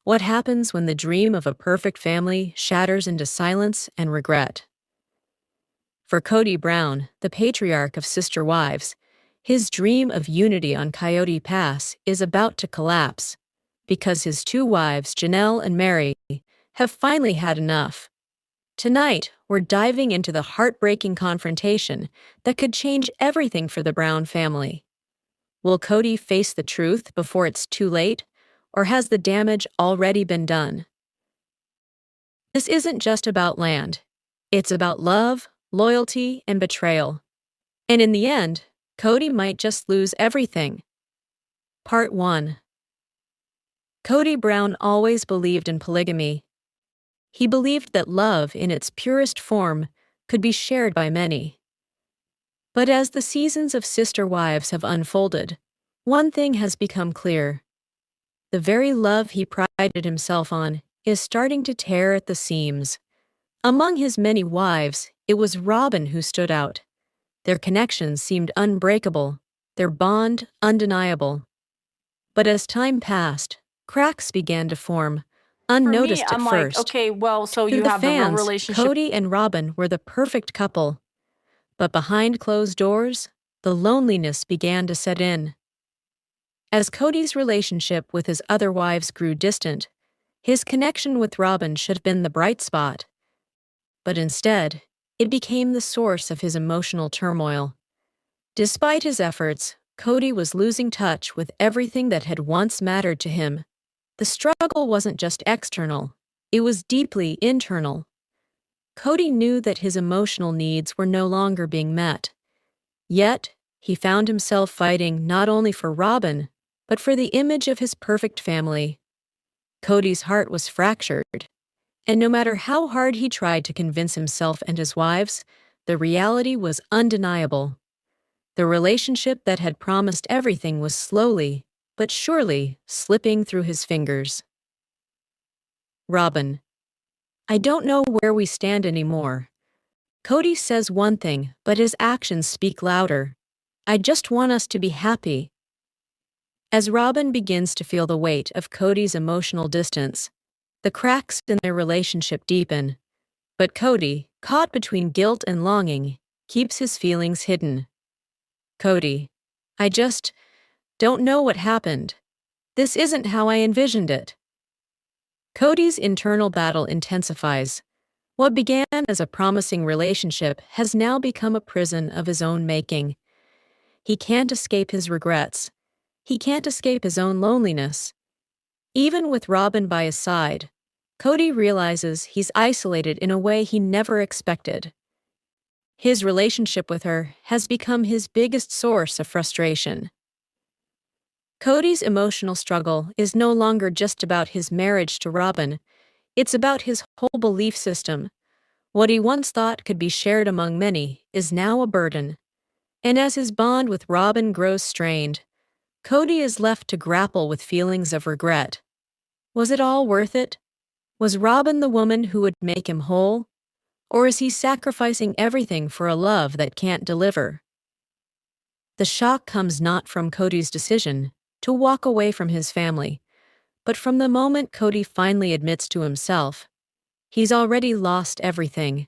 What happens when the dream of a perfect family shatters into silence and regret? For Kody Brown, the patriarch of sister wives, his dream of unity on Coyote Pass is about to collapse because his two wives, Janelle and Meri, have finally had enough. Tonight, we're diving into the heartbreaking confrontation that could change everything for the Brown family. Will Kody face the truth before it's too late, or has the damage already been done? This isn't just about land. It's about love, loyalty, and betrayal. And in the end, Kody might just lose everything. Part 1. Kody Brown always believed in polygamy. He believed that love, in its purest form, could be shared by many. But as the seasons of sister wives have unfolded, one thing has become clear. The very love he prided himself on is starting to tear at the seams. Among his many wives, it was Robyn who stood out. Their connection seemed unbreakable, their bond undeniable. But as time passed, cracks began to form, unnoticed For me, at I'm first. like, okay, well, so To you the have the real fans, relationship. Kody and Robyn were the perfect couple. But behind closed doors, the loneliness began to set in. As Kody's relationship with his other wives grew distant, his connection with Robyn should have been the bright spot. But instead, it became the source of his emotional turmoil. Despite his efforts, Kody was losing touch with everything that had once mattered to him. The struggle wasn't just external, it was deeply internal. Kody knew that his emotional needs were no longer being met. Yet, he found himself fighting not only for Robyn, but for the image of his perfect family. Kody's heart was fractured, and no matter how hard he tried to convince himself and his wives, the reality was undeniable. The relationship that had promised everything was slowly, but surely, slipping through his fingers. Robyn. I don't know where we stand anymore. Kody says one thing, but his actions speak louder. I just want us to be happy. As Robyn begins to feel the weight of Kody's emotional distance, the cracks in their relationship deepen. But Kody, caught between guilt and longing, keeps his feelings hidden. Kody. I just don't know what happened. This isn't how I envisioned it. Kody's internal battle intensifies. What began as a promising relationship has now become a prison of his own making. He can't escape his regrets. He can't escape his own loneliness. Even with Robyn by his side, Kody realizes he's isolated in a way he never expected. His relationship with her has become his biggest source of frustration. Kody's emotional struggle is no longer just about his marriage to Robyn. It's about his whole belief system. What he once thought could be shared among many is now a burden. And as his bond with Robyn grows strained, Kody is left to grapple with feelings of regret. Was it all worth it? Was Robyn the woman who would make him whole? Or is he sacrificing everything for a love that can't deliver? The shock comes not from Kody's decision to walk away from his family, but from the moment Kody finally admits to himself, he's already lost everything.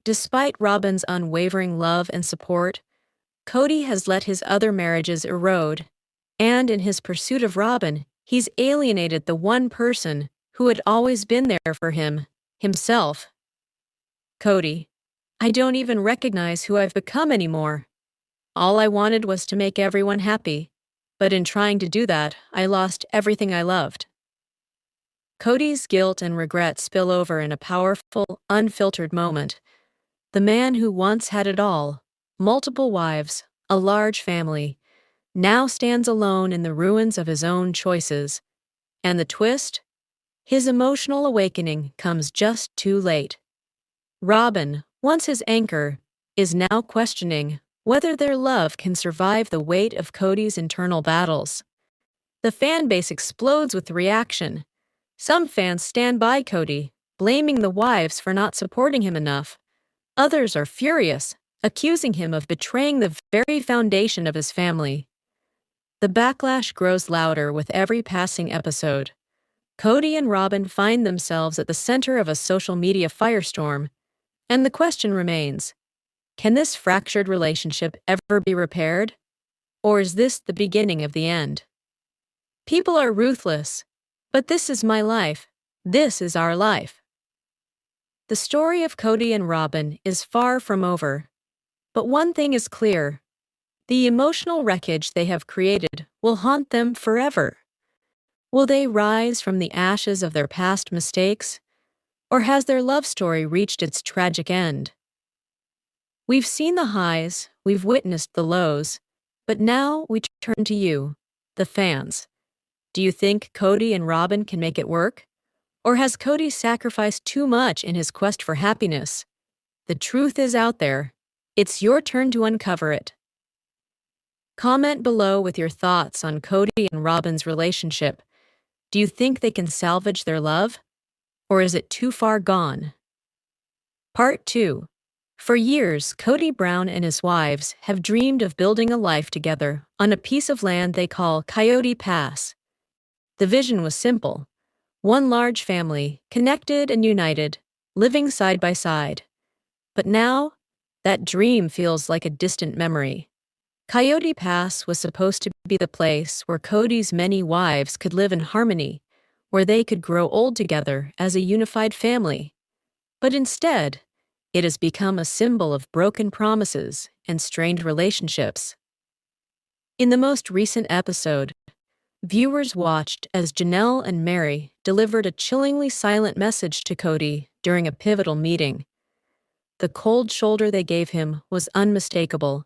Despite Robyn's unwavering love and support, Kody has let his other marriages erode, and in his pursuit of Robyn, he's alienated the one person who had always been there for him, himself. Kody. I don't even recognize who I've become anymore. All I wanted was to make everyone happy, but in trying to do that, I lost everything I loved. Kody's guilt and regret spill over in a powerful, unfiltered moment. The man who once had it all, multiple wives, a large family, now stands alone in the ruins of his own choices. And the twist? His emotional awakening comes just too late. Robyn, once his anchor, is now questioning whether their love can survive the weight of Kody's internal battles. The fan base explodes with reaction. Some fans stand by Kody, blaming the wives for not supporting him enough. Others are furious, accusing him of betraying the very foundation of his family. The backlash grows louder with every passing episode. Kody and Robyn find themselves at the center of a social media firestorm, and the question remains, can this fractured relationship ever be repaired? Or is this the beginning of the end? People are ruthless, but this is my life. This is our life. The story of Kody and Robyn is far from over. But one thing is clear. The emotional wreckage they have created will haunt them forever. Will they rise from the ashes of their past mistakes? Or has their love story reached its tragic end? We've seen the highs, we've witnessed the lows, but now we turn to you, the fans. Do you think Kody and Robyn can make it work? Or has Kody sacrificed too much in his quest for happiness? The truth is out there. It's your turn to uncover it. Comment below with your thoughts on Kody and Robyn's relationship. Do you think they can salvage their love? Or is it too far gone? Part 2. For years, Kody Brown and his wives have dreamed of building a life together on a piece of land they call Coyote Pass. The vision was simple. One large family, connected and united, living side by side. But now, that dream feels like a distant memory. Coyote Pass was supposed to be the place where Kody's many wives could live in harmony, where they could grow old together as a unified family. But instead, it has become a symbol of broken promises and strained relationships. In the most recent episode, viewers watched as Janelle and Meri delivered a chillingly silent message to Kody during a pivotal meeting. The cold shoulder they gave him was unmistakable,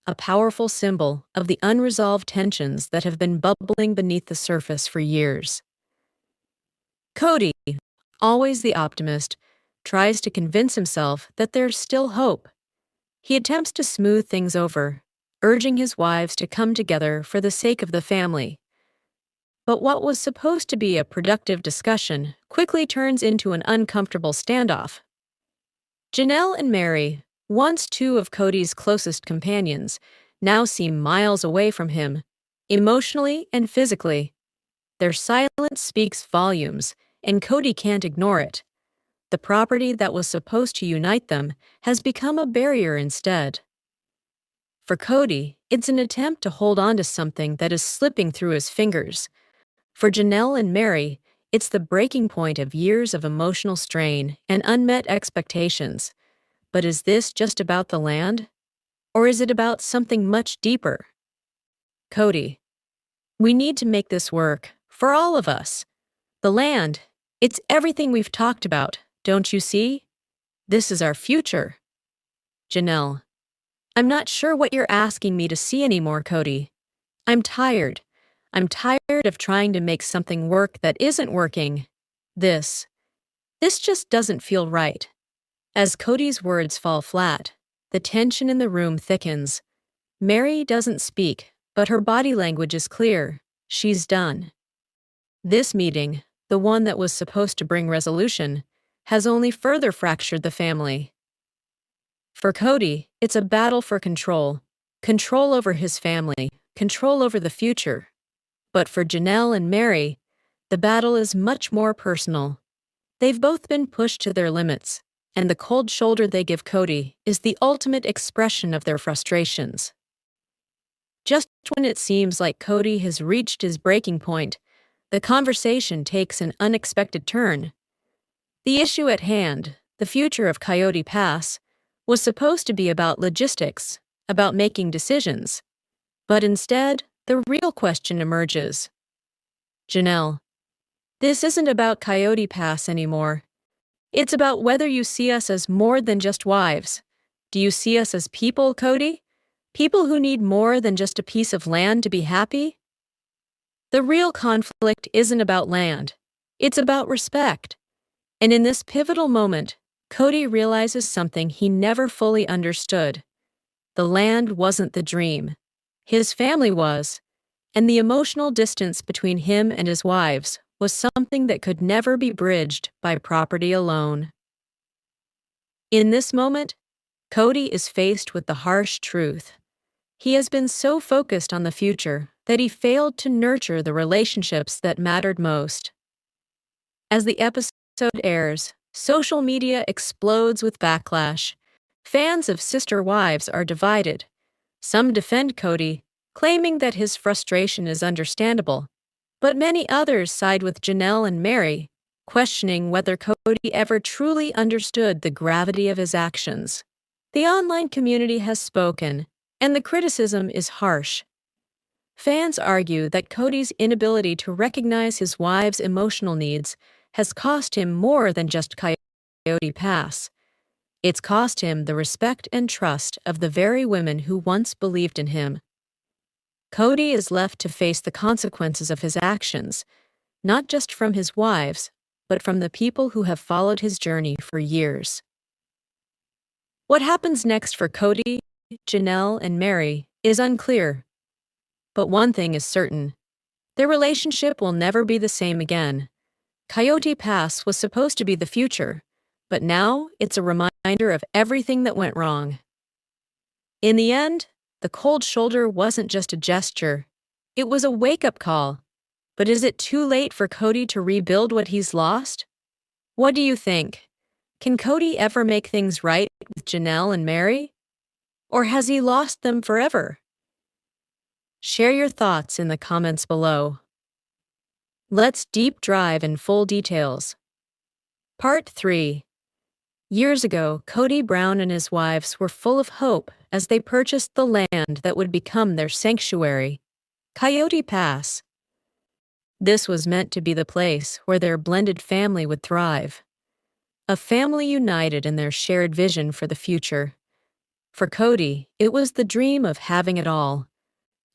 a powerful symbol of the unresolved tensions that have been bubbling beneath the surface for years. Kody, always the optimist, tries to convince himself that there's still hope. He attempts to smooth things over, urging his wives to come together for the sake of the family. But what was supposed to be a productive discussion quickly turns into an uncomfortable standoff. Janelle and Meri, once two of Kody's closest companions, now seem miles away from him, emotionally and physically. Their silence speaks volumes, and Kody can't ignore it. The property that was supposed to unite them has become a barrier instead. For Kody, it's an attempt to hold on to something that is slipping through his fingers. For Janelle and Meri, it's the breaking point of years of emotional strain and unmet expectations. But is this just about the land? Or is it about something much deeper? Kody, we need to make this work, for all of us. The land, it's everything we've talked about, don't you see? This is our future. Janelle, I'm not sure what you're asking me to see anymore, Kody. I'm tired. I'm tired of trying to make something work that isn't working. This just doesn't feel right. As Kody's words fall flat, the tension in the room thickens. Meri doesn't speak, but her body language is clear. She's done. This meeting, the one that was supposed to bring resolution, has only further fractured the family. For Kody, it's a battle for control. Control over his family, control over the future. But for Janelle and Meri, the battle is much more personal. They've both been pushed to their limits, and the cold shoulder they give Kody is the ultimate expression of their frustrations. Just when it seems like Kody has reached his breaking point, the conversation takes an unexpected turn. The issue at hand, the future of Coyote Pass, was supposed to be about logistics, about making decisions. But instead, the real question emerges. Janelle, this isn't about Coyote Pass anymore. It's about whether you see us as more than just wives. Do you see us as people, Kody? People who need more than just a piece of land to be happy? The real conflict isn't about land. It's about respect. And in this pivotal moment, Kody realizes something he never fully understood. The land wasn't the dream. His family was, and the emotional distance between him and his wives was something that could never be bridged by property alone. In this moment, Kody is faced with the harsh truth. He has been so focused on the future that he failed to nurture the relationships that mattered most. As the episode airs, social media explodes with backlash. Fans of Sister Wives are divided. Some defend Kody, claiming that his frustration is understandable, but many others side with Janelle and Meri, questioning whether Kody ever truly understood the gravity of his actions. The online community has spoken, and the criticism is harsh. Fans argue that Kody's inability to recognize his wife's emotional needs has cost him more than just Coyote Pass. It's cost him the respect and trust of the very women who once believed in him. Kody is left to face the consequences of his actions, not just from his wives, but from the people who have followed his journey for years. What happens next for Kody, Janelle, and Meri is unclear. But one thing is certain: their relationship will never be the same again. Coyote Pass was supposed to be the future, but now it's a reminder of everything that went wrong. In the end, the cold shoulder wasn't just a gesture. It was a wake-up call. But is it too late for Kody to rebuild what he's lost? What do you think? Can Kody ever make things right with Janelle and Meri? Or has he lost them forever? Share your thoughts in the comments below. Let's deep dive in full details. Part 3. Years ago, Kody Brown and his wives were full of hope as they purchased the land that would become their sanctuary, Coyote Pass. This was meant to be the place where their blended family would thrive. A family united in their shared vision for the future. For Kody, it was the dream of having it all.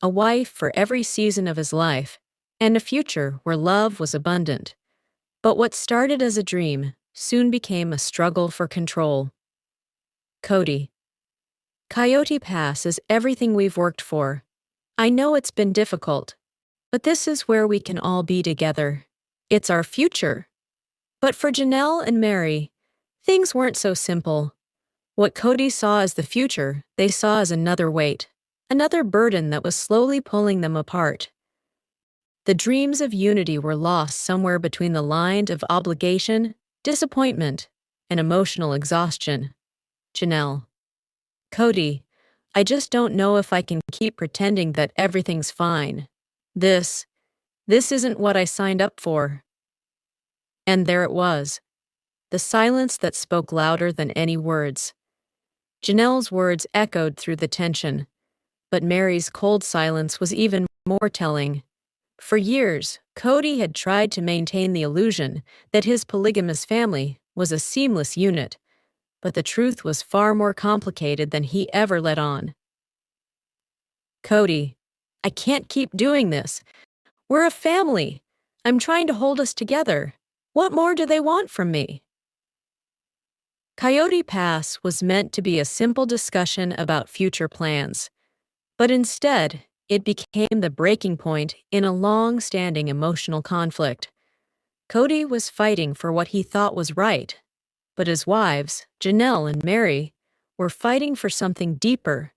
A wife for every season of his life, and a future where love was abundant. But what started as a dream soon became a struggle for control. Kody. Coyote Pass is everything we've worked for. I know it's been difficult, but this is where we can all be together. It's our future. But for Janelle and Meri, things weren't so simple. What Kody saw as the future, they saw as another weight, another burden that was slowly pulling them apart. The dreams of unity were lost somewhere between the line of obligation, disappointment, and emotional exhaustion. Janelle. Kody, I just don't know if I can keep pretending that everything's fine. This isn't what I signed up for. And there it was. The silence that spoke louder than any words. Janelle's words echoed through the tension, but Meri's cold silence was even more telling. For years, Kody had tried to maintain the illusion that his polygamous family was a seamless unit, but the truth was far more complicated than he ever let on. Kody, I can't keep doing this. We're a family. I'm trying to hold us together. What more do they want from me? Coyote Pass was meant to be a simple discussion about future plans, but instead, it became the breaking point in a long-standing emotional conflict. Kody was fighting for what he thought was right, but his wives, Janelle and Meri, were fighting for something deeper: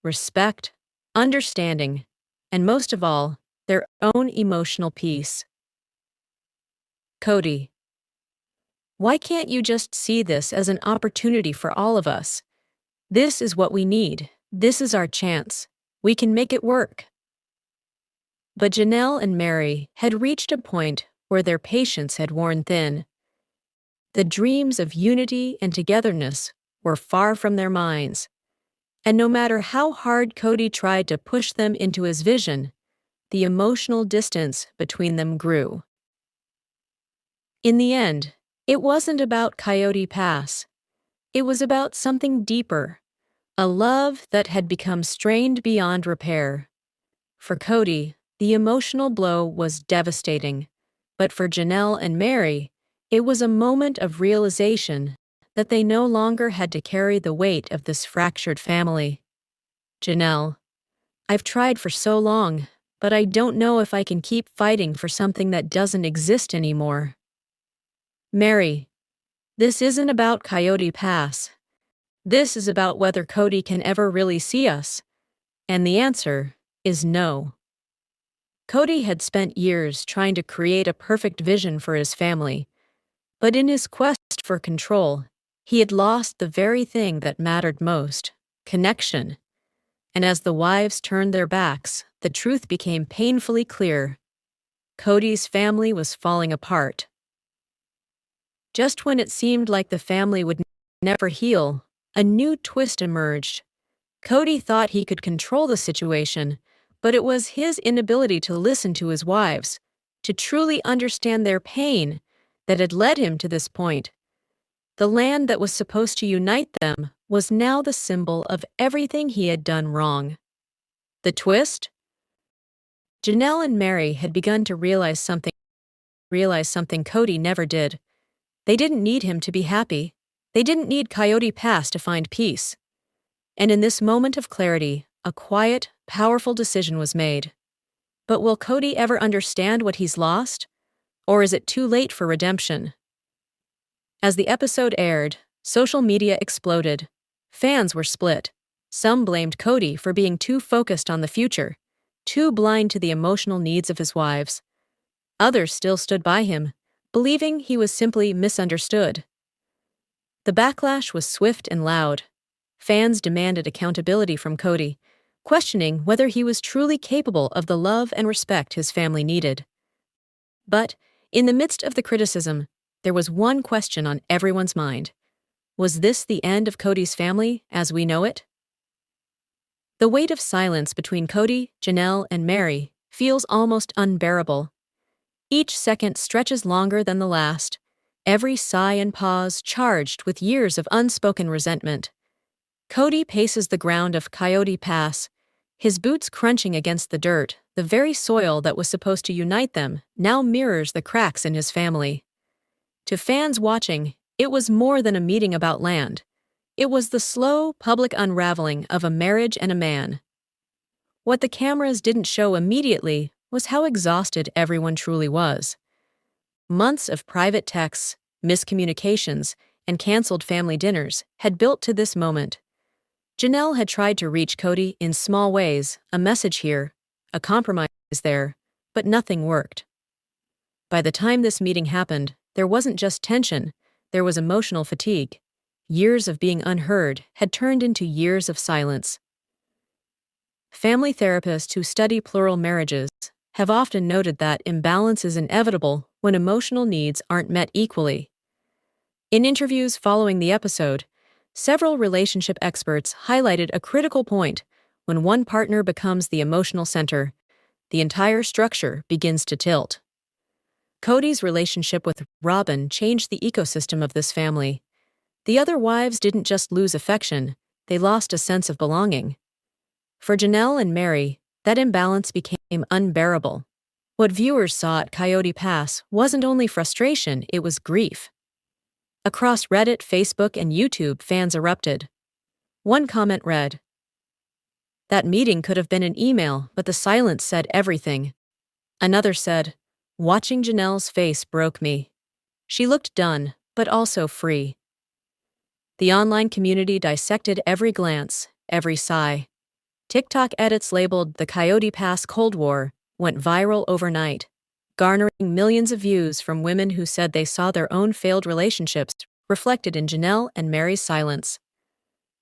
respect, understanding, and most of all, their own emotional peace. Kody. Why can't you just see this as an opportunity for all of us? This is what we need. This is our chance. We can make it work. But Janelle and Meri had reached a point where their patience had worn thin. The dreams of unity and togetherness were far from their minds, and no matter how hard Kody tried to push them into his vision, the emotional distance between them grew. In the end, it wasn't about Coyote Pass. It was about something deeper, a love that had become strained beyond repair. For Kody, the emotional blow was devastating, but for Janelle and Meri, it was a moment of realization that they no longer had to carry the weight of this fractured family. Janelle, I've tried for so long, but I don't know if I can keep fighting for something that doesn't exist anymore. Meri, this isn't about Coyote Pass. This is about whether Kody can ever really see us. And the answer is no. Kody had spent years trying to create a perfect vision for his family, But in his quest for control, he had lost the very thing that mattered most: connection. And as the wives turned their backs, the truth became painfully clear. Kody's family was falling apart. Just when it seemed like the family would never heal, a new twist emerged. Kody thought he could control the situation, but it was his inability to listen to his wives, to truly understand their pain, that had led him to this point. The land that was supposed to unite them was now the symbol of everything he had done wrong. The twist? Janelle and Meri had begun to realize something Kody never did. They didn't need him to be happy. They didn't need Coyote Pass to find peace. And in this moment of clarity, a quiet, powerful decision was made. But will Kody ever understand what he's lost? Or is it too late for redemption? As the episode aired, social media exploded. Fans were split. Some blamed Kody for being too focused on the future, too blind to the emotional needs of his wives. Others still stood by him, believing he was simply misunderstood. The backlash was swift and loud. Fans demanded accountability from Kody, questioning whether he was truly capable of the love and respect his family needed. But, in the midst of the criticism, there was one question on everyone's mind. Was this the end of Kody's family as we know it? The weight of silence between Kody, Janelle, and Meri feels almost unbearable. Each second stretches longer than the last, every sigh and pause charged with years of unspoken resentment. Kody paces the ground of Coyote Pass, his boots crunching against the dirt. The very soil that was supposed to unite them now mirrors the cracks in his family. To fans watching, it was more than a meeting about land. It was the slow, public unraveling of a marriage and a man. What the cameras didn't show immediately was how exhausted everyone truly was. Months of private texts, miscommunications, and canceled family dinners had built to this moment. Janelle had tried to reach Kody in small ways, a message here, a compromise there, but nothing worked. By the time this meeting happened, there wasn't just tension, there was emotional fatigue. Years of being unheard had turned into years of silence. Family therapists who study plural marriages have often noted that imbalance is inevitable when emotional needs aren't met equally. In interviews following the episode, several relationship experts highlighted a critical point. When one partner becomes the emotional center, the entire structure begins to tilt. Kody's relationship with Robyn changed the ecosystem of this family. The other wives didn't just lose affection, they lost a sense of belonging. For Janelle and Meri, that imbalance became unbearable. What viewers saw at Coyote Pass wasn't only frustration, it was grief. Across Reddit, Facebook, and YouTube, fans erupted. One comment read, "That meeting could have been an email, but the silence said everything." Another said, "Watching Janelle's face broke me. She looked done, but also free." The online community dissected every glance, every sigh. TikTok edits labeled "The Coyote Pass Cold War" went viral overnight, garnering millions of views from women who said they saw their own failed relationships reflected in Janelle and Meri's silence.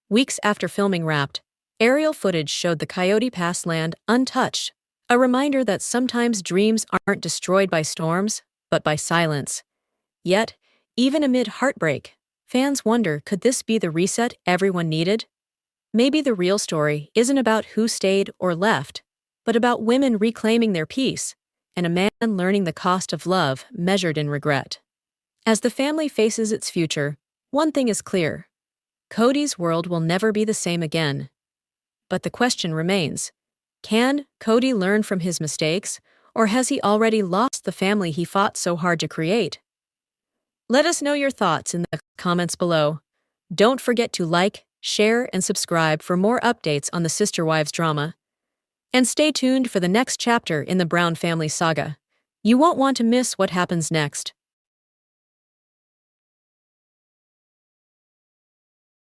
Weeks after filming wrapped, aerial footage showed the Coyote Pass land untouched, a reminder that sometimes dreams aren't destroyed by storms, but by silence. Yet, even amid heartbreak, fans wonder, could this be the reset everyone needed? Maybe the real story isn't about who stayed or left, but about women reclaiming their peace, and a man learning the cost of love measured in regret. As the family faces its future, one thing is clear: Kody's world will never be the same again. But the question remains, can Kody learn from his mistakes, or has he already lost the family he fought so hard to create? Let us know your thoughts in the comments below. Don't forget to like, share, and subscribe for more updates on the Sister Wives drama. And stay tuned for the next chapter in the Brown family saga. You won't want to miss what happens next.